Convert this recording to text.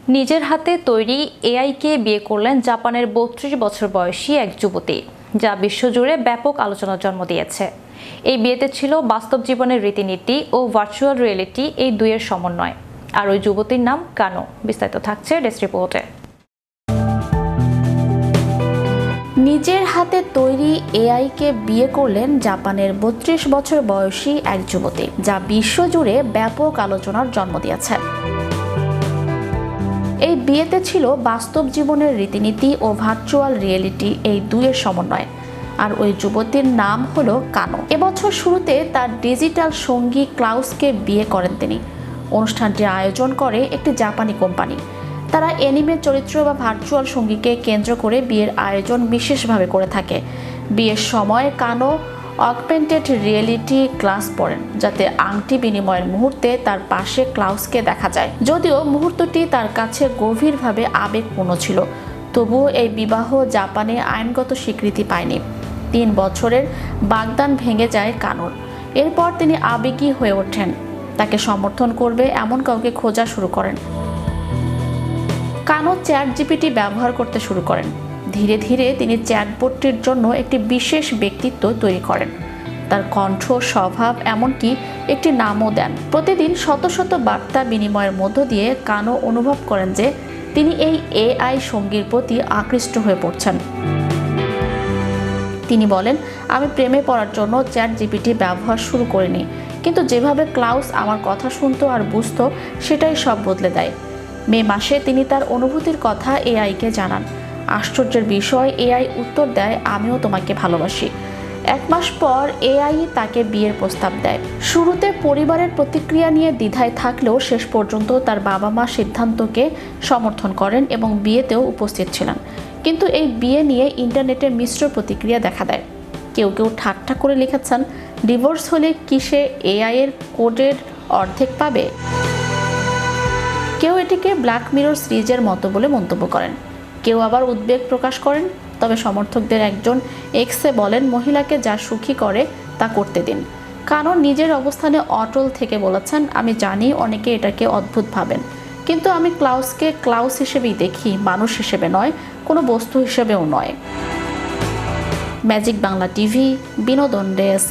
নিজের হাতে তৈরি এআইকে বিয়ে করলেন জাপানের ৩২ বছর বয়সী এক যুবতী, যা বিশ্বজুড়ে ব্যাপক আলোচনার জন্ম দিয়েছে। এই বিয়েতে ছিল বাস্তব জীবনের রীতিনীতি ও ভার্চুয়াল রিয়েলিটি এই দুইয়ের সমন্বয়। আর ওই যুবতীর নাম কানো। বিস্তারিত থাকছে ডেস্ক রিপোর্টে। নিজের হাতে তৈরি এআইকে বিয়ে করলেন জাপানের ৩২ বছর বয়সী এক যুবতী, যা বিশ্বজুড়ে ব্যাপক আলোচনার জন্ম দিয়েছে। এই বিয়েতে ছিল বাস্তব জীবনের রীতিনীতি ও ভার্চুয়াল রিয়েলিটি এই দুইয়ের সমন্বয়। আর ওই যুবতীর নাম হলো কানো। এবছর শুরুতে তার ডিজিটাল সঙ্গী ক্লাউসকে বিয়ে করেন তিনি। অনুষ্ঠানটি আয়োজন করে একটি জাপানি কোম্পানি। তারা অ্যানিমে চরিত্র বা ভার্চুয়াল সঙ্গীকে কেন্দ্র করে বিয়ের আয়োজন বিশেষভাবে করে থাকে। বিয়ের সময় কানো অগমেন্টেড রিয়েলিটি গ্লাস পরেন, যাতে আংটি বিনিময়ের মুহূর্তে তার পাশে ক্লাউসকে দেখা যায়। যদিও মুহূর্তটি তার কাছে গভীরভাবে আবেগপূর্ণ ছিল, তবুও এই বিবাহ জাপানে আইনগত স্বীকৃতি পায়নি। ৩ বছরের বাগদান ভেঙে যায় কানোর। এরপর তিনি আবেগী হয়ে ওঠেন। তাকে সমর্থন করবে এমন কাউকে খোঁজা শুরু করেন। কানো চ্যাটজিপিটি ব্যবহার করতে শুরু করেন। ধীরে ধীরে তিনি চ্যাটবোটটির জন্য একটি বিশেষ ব্যক্তিত্ব তৈরি করেন। তার কণ্ঠ, স্বভাব, এমনকি একটি নামও দেন। প্রতিদিন শত শত বার্তা বিনিময়ের মধ্য দিয়ে কানো অনুভব করেন যে তিনি এই এআই সঙ্গীর প্রতি আকৃষ্ট হয়ে পড়ছেন। তিনি বলেন, আমি প্রেমে পড়ার জন্য চ্যাটজিপিটি ব্যবহার শুরু করিনি, কিন্তু যেভাবে ক্লাউস আমার কথা শুনতো আর বুঝতো, সেটাই সব বদলে দেয়। মে মাসে তিনি তার অনুভূতির কথা এআইকে জানান। আশ্চর্যের বিষয়, এআই উত্তর দেয়, আমিও তোমাকে ভালোবাসি। 1 মাস পর এআই তাকে বিয়ের প্রস্তাব দেয়। শুরুতে পরিবারের প্রতিক্রিয়া নিয়ে দ্বিধায় থাকলেও শেষ পর্যন্ত তার বাবা মা সিদ্ধান্তকে সমর্থন করেন এবং বিয়েতেও উপস্থিত ছিলেন। কিন্তু এই বিয়ে নিয়ে ইন্টারনেটে মিশ্র প্রতিক্রিয়া দেখা দেয়। কেউ কেউ ঠাট্টা করে লিখেছেন, ডিভোর্স হলে কি সে এআই এর কোডের অর্ধেক পাবে? কেউ এটিকে ব্ল্যাক মিরর সিরিজের মতো বলে মন্তব্য করেন। কেউ আবার উদ্বেগ প্রকাশ করেন। তবে সমর্থকদের একজন এক্সে বলেন, মহিলাকে যা সুখী করে তা করতে দিন। কানো নিজের অবস্থানে অটল থেকে বলেছেন, আমি জানি অনেকে এটাকে অদ্ভুত ভাবেন, কিন্তু আমি ক্লাউসকে ক্লাউস হিসেবেই দেখি, মানুষ হিসেবে নয়, কোনো বস্তু হিসেবেও নয়। ম্যাজিক বাংলা টিভি, বিনোদন ডেস্ক।